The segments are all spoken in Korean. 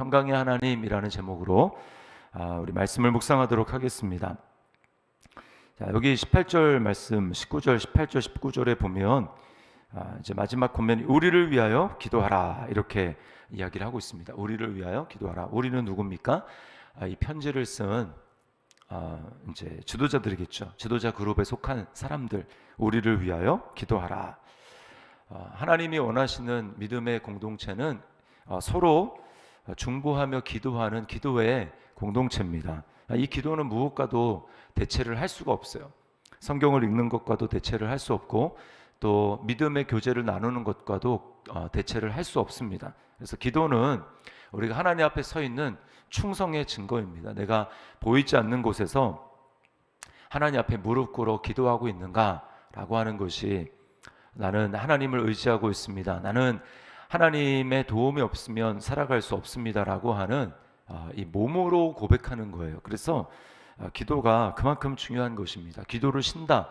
평강의 하나님이라는 제목으로 우리 말씀을 묵상하도록 하겠습니다. 자, 여기 18절 말씀, 19절, 18절, 19절에 보면 이제 마지막 권면이 우리를 위하여 기도하라 이렇게 이야기를 하고 있습니다. 우리를 위하여 기도하라. 우리는 누굽니까? 이 편지를 쓴 이제 지도자들이겠죠. 지도자 그룹에 속한 사람들, 우리를 위하여 기도하라. 하나님이 원하시는 믿음의 공동체는 서로 중보하며 기도하는 기도의 공동체입니다. 이 기도는 무엇과도 대체를 할 수가 없어요. 성경을 읽는 것과도 대체를 할 수 없고 또 믿음의 교제를 나누는 것과도 대체를 할 수 없습니다. 그래서 기도는 우리가 하나님 앞에 서 있는 충성의 증거입니다. 내가 보이지 않는 곳에서 하나님 앞에 무릎 꿇어 기도하고 있는가라고 하는 것이 나는 하나님을 의지하고 있습니다. 나는 하나님의 도움이 없으면 살아갈 수 없습니다라고 하는 이 몸으로 고백하는 거예요. 그래서 기도가 그만큼 중요한 것입니다. 기도를 쉰다.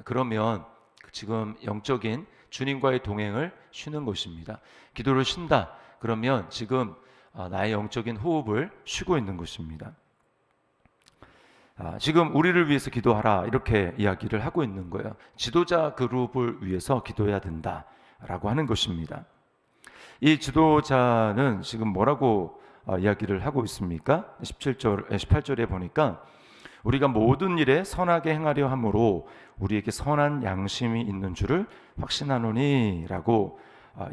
그러면 지금 영적인 주님과의 동행을 쉬는 것입니다. 기도를 쉰다. 그러면 지금 나의 영적인 호흡을 쉬고 있는 것입니다. 지금 우리를 위해서 기도하라 이렇게 이야기를 하고 있는 거예요. 지도자 그룹을 위해서 기도해야 된다라고 하는 것입니다. 이 지도자는 지금 뭐라고 이야기를 하고 있습니까? 18절에 보니까 우리가 모든 일에 선하게 행하려 함으로 우리에게 선한 양심이 있는 줄을 확신하노니 라고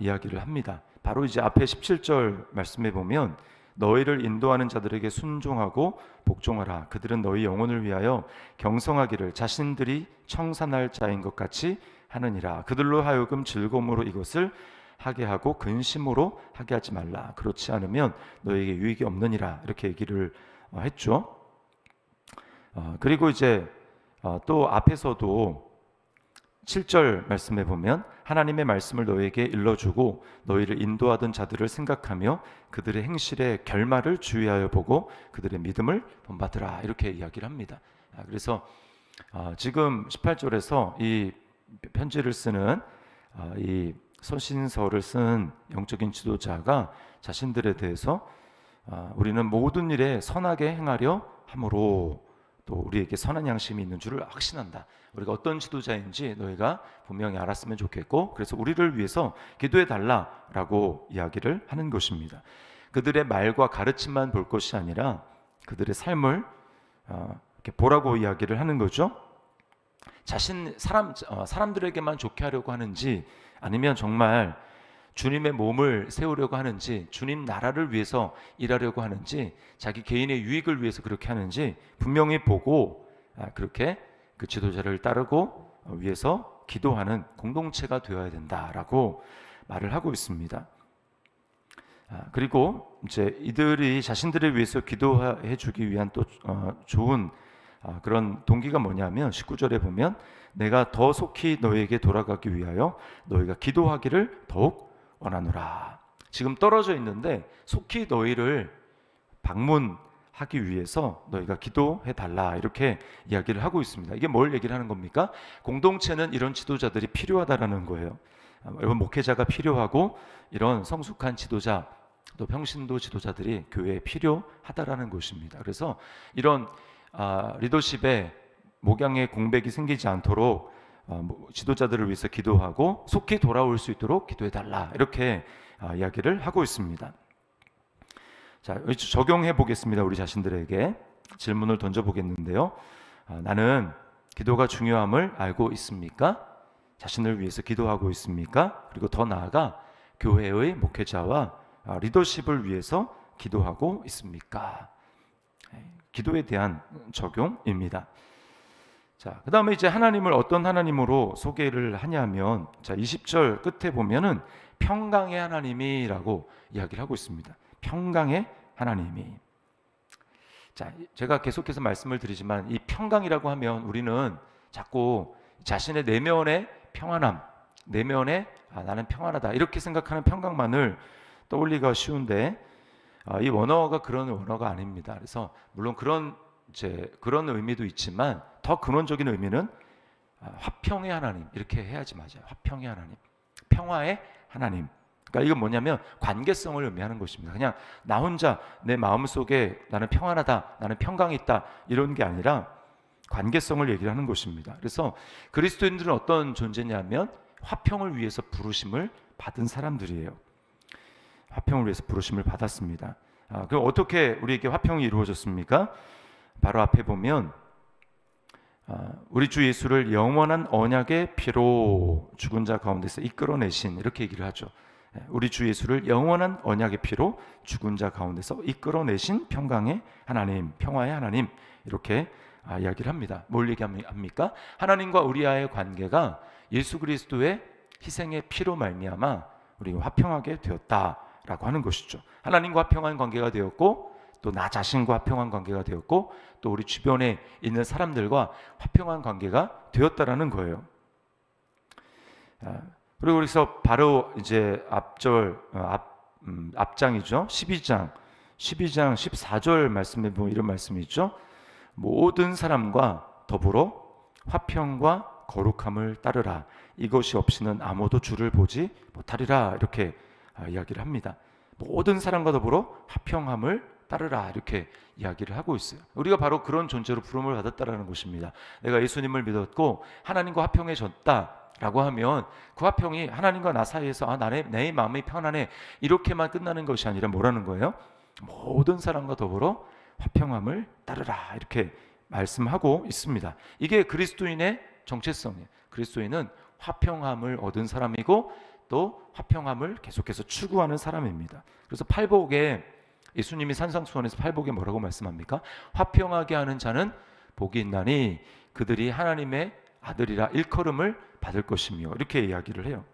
이야기를 합니다. 바로 이제 앞에 17절 말씀에 보면 너희를 인도하는 자들에게 순종하고 복종하라. 그들은 너희 영혼을 위하여 경성하기를 자신들이 청산할 자인 것 같이 하느니라. 그들로 하여금 즐거움으로 이것을 하게 하고 근심으로 하게 하지 말라. 그렇지 않으면 너에게 유익이 없느니라. 이렇게 얘기를 했죠. 그리고 이제 또 앞에서도 7절 말씀에 보면 하나님의 말씀을 너에게 일러주고 너희를 인도하던 자들을 생각하며 그들의 행실의 결말을 주의하여 보고 그들의 믿음을 본받으라 이렇게 이야기를 합니다. 그래서 지금 18절에서 이 편지를 쓰는 이 서신서를 쓴 영적인 지도자가 자신들에 대해서 우리는 모든 일에 선하게 행하려 함으로 또 우리에게 선한 양심이 있는 줄을 확신한다. 우리가 어떤 지도자인지 너희가 분명히 알았으면 좋겠고 그래서 우리를 위해서 기도해 달라라고 이야기를 하는 것입니다. 그들의 말과 가르침만 볼 것이 아니라 그들의 삶을 이렇게 보라고 이야기를 하는 거죠. 사람들에게만 좋게 하려고 하는지 아니면 정말 주님의 몸을 세우려고 하는지 주님 나라를 위해서 일하려고 하는지 자기 개인의 유익을 위해서 그렇게 하는지 분명히 보고 그렇게 그 지도자를 따르고 위해서 기도하는 공동체가 되어야 된다라고 말을 하고 있습니다. 그리고 이제 이들이 자신들을 위해서 기도해 주기 위한 또 좋은 그런 동기가 뭐냐면 19절에 보면 내가 더 속히 너희에게 돌아가기 위하여 너희가 기도하기를 더욱 원하노라. 지금 떨어져 있는데 속히 너희를 방문하기 위해서 너희가 기도해 달라 이렇게 이야기를 하고 있습니다. 이게 뭘 얘기를 하는 겁니까? 공동체는 이런 지도자들이 필요하다라는 거예요. 여러분 목회자가 필요하고 이런 성숙한 지도자 또 평신도 지도자들이 교회에 필요하다라는 것입니다. 그래서 이런 리더십에 목양의 공백이 생기지 않도록 지도자들을 위해서 기도하고 속히 돌아올 수 있도록 기도해달라 이렇게 이야기를 하고 있습니다. 자, 적용해 보겠습니다. 우리 자신들에게 질문을 던져보겠는데요. 나는 기도가 중요함을 알고 있습니까? 자신을 위해서 기도하고 있습니까? 그리고 더 나아가 교회의 목회자와 리더십을 위해서 기도하고 있습니까? 기도에 대한 적용입니다. 자, 그 다음에 이제 하나님을 어떤 하나님으로 소개를 하냐면, 자, 20절 끝에 보면은 평강의 하나님이라고 이야기를 하고 있습니다. 평강의 하나님이. 자, 제가 계속해서 말씀을 드리지만 이 평강이라고 하면 우리는 자꾸 자신의 내면의 평안함, 내면의 나는 평안하다 이렇게 생각하는 평강만을 떠올리기가 쉬운데 이 원어가 그런 원어가 아닙니다. 그래서 물론 그런 의미도 있지만 더 근원적인 의미는 화평의 하나님 이렇게 해야지 맞아요. 화평의 하나님, 평화의 하나님. 그러니까 이건 뭐냐면 관계성을 의미하는 것입니다. 그냥 나 혼자 내 마음속에 나는 평안하다, 나는 평강이 있다 이런 게 아니라 관계성을 얘기를 하는 것입니다. 그래서 그리스도인들은 어떤 존재냐면 화평을 위해서 부르심을 받은 사람들이에요. 화평을 위해서 부르심을 받았습니다. 그럼 어떻게 우리에게 화평이 이루어졌습니까? 바로 앞에 보면 우리 주 예수를 영원한 언약의 피로 죽은 자 가운데서 이끌어내신, 이렇게 얘기를 하죠. 우리 주 예수를 영원한 언약의 피로 죽은 자 가운데서 이끌어내신 평강의 하나님, 평화의 하나님, 이렇게 이야기를 합니다. 뭘 얘기합니까? 하나님과 우리와의 관계가 예수 그리스도의 희생의 피로 말미암아 우리가 화평하게 되었다라고 하는 것이죠. 하나님과 화평한 관계가 되었고, 또 나 자신과 화평한 관계가 되었고, 또 우리 주변에 있는 사람들과 화평한 관계가 되었다라는 거예요. 그리고 그래서 바로 이제 앞장이죠. 12장 14절 말씀에 보면 이런 말씀이 있죠. 모든 사람과 더불어 화평과 거룩함을 따르라. 이것이 없이는 아무도 주를 보지 못하리라. 이렇게 이야기를 합니다. 모든 사람과 더불어 화평함을 따르라, 이렇게 이야기를 하고 있어요. 우리가 바로 그런 존재로 부름을 받았다라는 것입니다. 내가 예수님을 믿었고 하나님과 화평해졌다라고 하면 그 화평이 하나님과 나 사이에서 내 마음이 편안해, 이렇게만 끝나는 것이 아니라 뭐라는 거예요? 모든 사람과 더불어 화평함을 따르라, 이렇게 말씀하고 있습니다. 이게 그리스도인의 정체성이에요. 그리스도인은 화평함을 얻은 사람이고 또 화평함을 계속해서 추구하는 사람입니다. 그래서 팔복에 예수님이 산상수훈에서 팔복에 뭐라고 말씀합니까? 화평하게 하는 자는 복이 있나니 그들이 하나님의 아들이라 일컬음을 받을 것이며, 이렇게 이야기를 해요.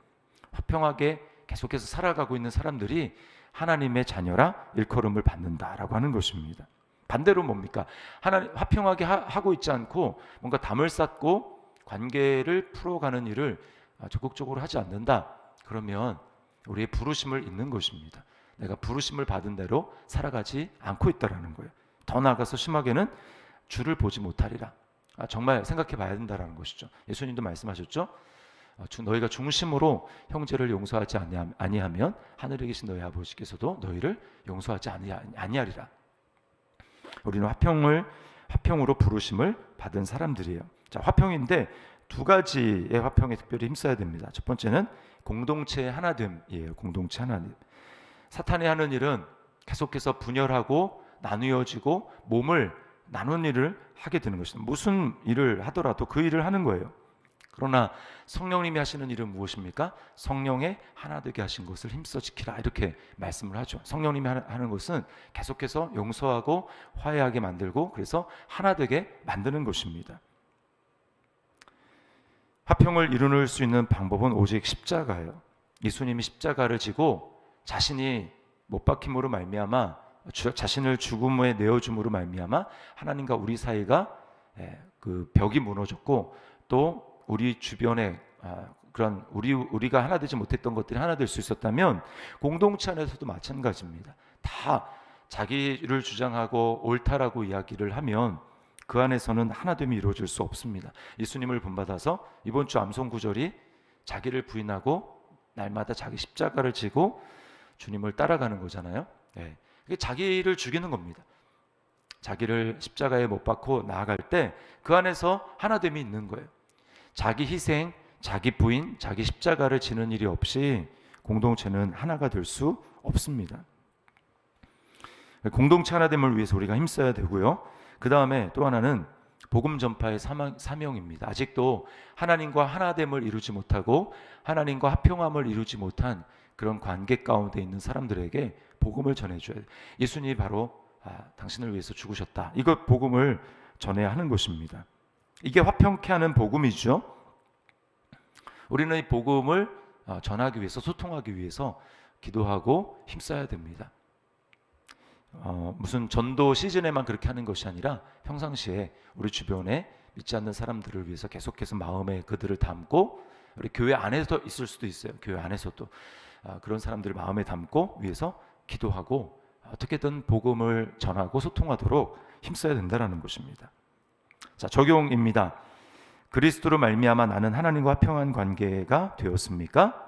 화평하게 계속해서 살아가고 있는 사람들이 하나님의 자녀라 일컬음을 받는다라고 하는 것입니다. 반대로 뭡니까? 하나님 화평하게 하고 있지 않고 뭔가 담을 쌓고 관계를 풀어가는 일을 적극적으로 하지 않는다. 그러면 우리의 부르심을 잊는 것입니다. 내가 부르심을 받은 대로 살아가지 않고 있다라는 거예요. 더 나아가서 심하게는 주를 보지 못하리라. 정말 생각해 봐야 된다라는 것이죠. 예수님도 말씀하셨죠. 너희가 중심으로 형제를 용서하지 아니하면 하늘에 계신 너희 아버지께서도 너희를 용서하지 아니하리라. 우리는 화평으로 부르심을 받은 사람들이에요. 자, 화평인데 두 가지의 화평에 특별히 힘써야 됩니다. 첫 번째는 공동체의 하나됨이에요. 공동체 하나됨. 사탄이 하는 일은 계속해서 분열하고 나누어지고 몸을 나눈 일을 하게 되는 것입니다. 무슨 일을 하더라도 그 일을 하는 거예요. 그러나 성령님이 하시는 일은 무엇입니까? 성령의 하나 되게 하신 것을 힘써 지키라, 이렇게 말씀을 하죠. 성령님이 하는 것은 계속해서 용서하고 화해하게 만들고, 그래서 하나 되게 만드는 것입니다. 화평을 이룰 수 있는 방법은 오직 십자가예요. 예수님이 십자가를 지고 자신이 못 박힘으로 말미암아 자신을 죽음에 내어줌으로 말미암아 하나님과 우리 사이가 그 벽이 무너졌고, 또 우리 주변에 그런 우리가 하나 되지 못했던 것들이 하나 될 수 있었다면 공동체 안에서도 마찬가지입니다. 다 자기를 주장하고 옳다라고 이야기를 하면 그 안에서는 하나됨이 이루어질 수 없습니다. 예수님을 본받아서 이번 주 암송 구절이 자기를 부인하고 날마다 자기 십자가를 지고 주님을 따라가는 거잖아요. 그게 자기를 죽이는 겁니다. 자기를 십자가에 못 박고 나아갈 때 그 안에서 하나됨이 있는 거예요. 자기 희생, 자기 부인, 자기 십자가를 지는 일이 없이 공동체는 하나가 될 수 없습니다. 공동체 하나됨을 위해서 우리가 힘써야 되고요. 그 다음에 또 하나는 복음 전파의 사명입니다. 아직도 하나님과 하나됨을 이루지 못하고 하나님과 화평함을 이루지 못한 그런 관계 가운데 있는 사람들에게 복음을 전해줘야 돼요. 예수님이 바로 당신을 위해서 죽으셨다. 이것 복음을 전해야 하는 것입니다. 이게 화평케 하는 복음이죠. 우리는 이 복음을 전하기 위해서, 소통하기 위해서 기도하고 힘써야 됩니다. 무슨 전도 시즌에만 그렇게 하는 것이 아니라 평상시에 우리 주변에 믿지 않는 사람들을 위해서 계속해서 마음에 그들을 담고, 우리 교회 안에서 있을 수도 있어요. 교회 안에서도 그런 사람들을 마음에 담고 위해서 기도하고 어떻게든 복음을 전하고 소통하도록 힘써야 된다는 것입니다. 자, 적용입니다. 그리스도로 말미암아 나는 하나님과 화평한 관계가 되었습니까?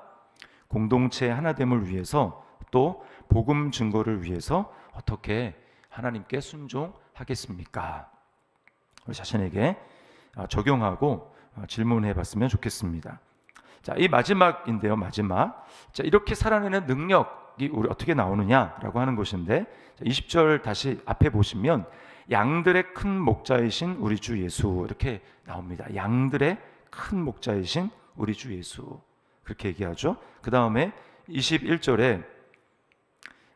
공동체 하나됨을 위해서 또 복음 증거를 위해서 어떻게 하나님께 순종하겠습니까? 우리 자신에게 적용하고 질문해 봤으면 좋겠습니다. 자, 이 마지막인데요. 마지막. 자, 이렇게 살아내는 능력이 우리 어떻게 나오느냐라고 하는 것인데 20절 다시 앞에 보시면 양들의 큰 목자이신 우리 주 예수 이렇게 나옵니다. 양들의 큰 목자이신 우리 주 예수 그렇게 얘기하죠. 그 다음에 21절에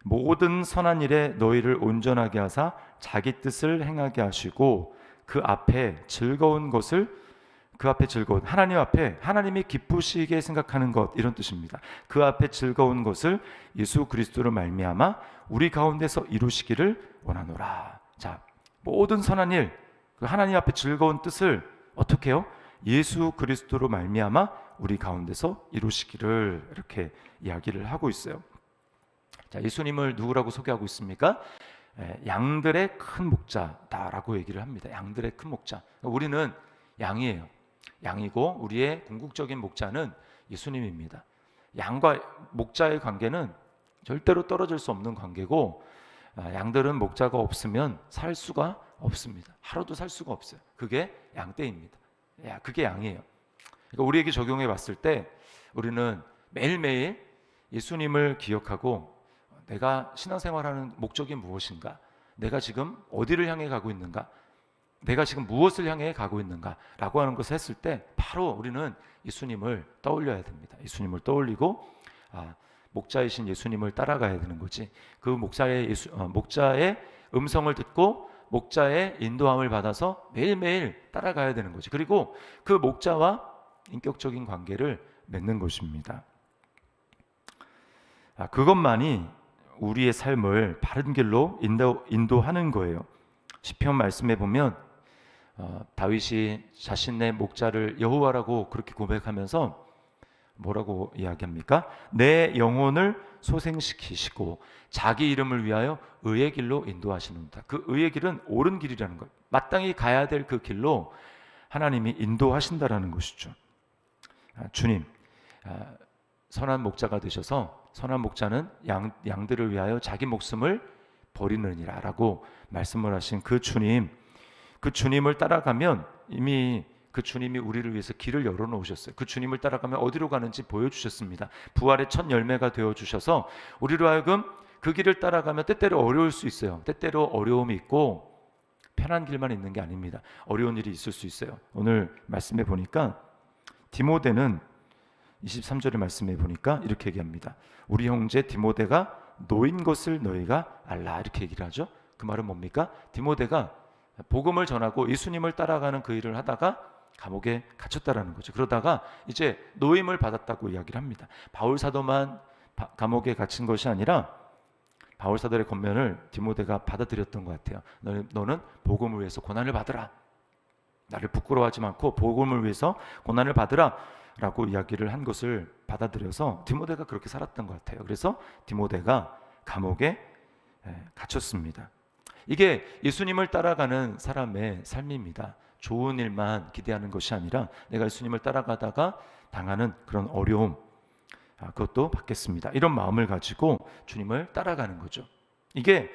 모든 선한 일에 너희를 온전하게 하사 자기 뜻을 행하게 하시고 그 앞에 즐거운 하나님 앞에 하나님이 기쁘시게 생각하는 것 이런 뜻입니다. 그 앞에 즐거운 것을 예수 그리스도로 말미암아 우리 가운데서 이루시기를 원하노라. 자, 모든 선한 일, 그 하나님 앞에 즐거운 뜻을 어떻게 해요? 예수 그리스도로 말미암아 우리 가운데서 이루시기를 이렇게 이야기를 하고 있어요. 자, 예수님을 누구라고 소개하고 있습니까? 양들의 큰 목자다라고 얘기를 합니다. 양들의 큰 목자. 우리는 양이에요. 양이고 우리의 궁극적인 목자는 예수님입니다. 양과 목자의 관계는 절대로 떨어질 수 없는 관계고 양들은 목자가 없으면 살 수가 없습니다. 하루도 살 수가 없어요. 그게 양떼입니다. 그게 양이에요. 그러니까 우리에게 적용해 봤을 때 우리는 매일매일 예수님을 기억하고 내가 신앙생활하는 목적이 무엇인가? 내가 지금 어디를 향해 가고 있는가? 내가 지금 무엇을 향해 가고 있는가? 라고 하는 것을 했을 때 바로 우리는 예수님을 떠올려야 됩니다. 예수님을 떠올리고 목자이신 예수님을 따라가야 되는 거지. 그 목자의 음성을 듣고 목자의 인도함을 받아서 매일매일 따라가야 되는 거지. 그리고 그 목자와 인격적인 관계를 맺는 것입니다. 그것만이 우리의 삶을 바른 길로 인도하는 거예요. 시편 말씀에 보면 다윗이 자신의 목자를 여호와라고 그렇게 고백하면서 뭐라고 이야기합니까? 내 영혼을 소생시키시고 자기 이름을 위하여 의의 길로 인도하시는다. 그 의의 길은 옳은 길이라는 것, 마땅히 가야 될 그 길로 하나님이 인도하신다라는 것이죠. 주님, 선한 목자가 되셔서 선한 목자는 양들을 위하여 자기 목숨을 버리느니라 라고 말씀을 하신 그 주님을 따라가면 이미 그 주님이 우리를 위해서 길을 열어놓으셨어요. 그 주님을 따라가면 어디로 가는지 보여주셨습니다. 부활의 첫 열매가 되어주셔서 우리로 하여금 그 길을 따라가면 때때로 어려울 수 있어요. 때때로 어려움이 있고 편한 길만 있는 게 아닙니다. 어려운 일이 있을 수 있어요. 오늘 말씀해 보니까 디모데는 23절의 말씀해 보니까 이렇게 얘기합니다. 우리 형제 디모데가 노인 것을 너희가 알라 이렇게 얘기를 하죠. 그 말은 뭡니까? 디모데가 복음을 전하고 예수님을 따라가는 그 일을 하다가 감옥에 갇혔다라는 거죠. 그러다가 이제 노임을 받았다고 이야기를 합니다. 바울 사도만 감옥에 갇힌 것이 아니라 바울 사도의 권면을 디모데가 받아들였던 것 같아요. 너는 복음을 위해서 고난을 받으라. 나를 부끄러워하지 않고 복음을 위해서 고난을 받으라 라고 이야기를 한 것을 받아들여서 디모데가 그렇게 살았던 것 같아요. 그래서 디모데가 감옥에 갇혔습니다. 이게 예수님을 따라가는 사람의 삶입니다. 좋은 일만 기대하는 것이 아니라 내가 예수님을 따라가다가 당하는 그런 어려움, 그것도 받겠습니다. 이런 마음을 가지고 주님을 따라가는 거죠. 이게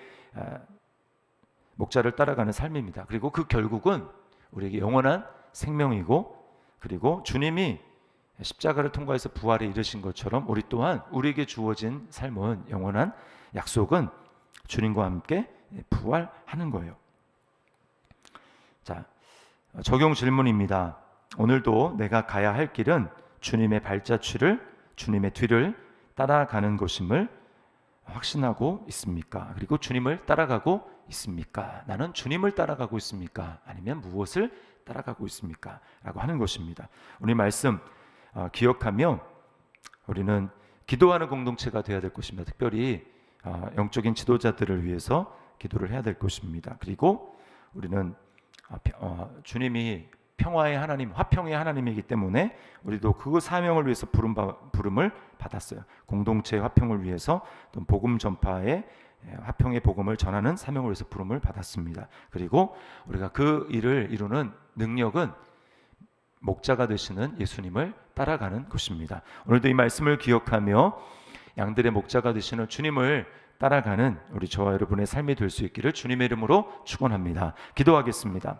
목자를 따라가는 삶입니다. 그리고 그 결국은 우리에게 영원한 생명이고, 그리고 주님이 십자가를 통과해서 부활에 이르신 것처럼 우리 또한 우리에게 주어진 삶은 영원한 약속은 주님과 함께 부활하는 거예요. 자, 적용 질문입니다. 오늘도 내가 가야 할 길은 주님의 발자취를, 주님의 뒤를 따라가는 것임을 확신하고 있습니까? 그리고 주님을 따라가고 있습니까? 나는 주님을 따라가고 있습니까? 아니면 무엇을 따라가고 있습니까? 라고 하는 것입니다. 오늘 말씀 기억하며 우리는 기도하는 공동체가 되어야 될 것입니다. 특별히 영적인 지도자들을 위해서 기도를 해야 될 것입니다. 그리고 우리는 주님이 평화의 하나님, 화평의 하나님이기 때문에 우리도 그 사명을 위해서 부름을 받았어요. 공동체의 화평을 위해서 또 복음 전파의 화평의 복음을 전하는 사명을 위해서 부름을 받았습니다. 그리고 우리가 그 일을 이루는 능력은 목자가 되시는 예수님을 따라가는 것입니다. 오늘도 이 말씀을 기억하며 양들의 목자가 되시는 주님을 따라가는 우리 저와 여러분의 삶이 될 수 있기를 주님의 이름으로 축원합니다. 기도하겠습니다.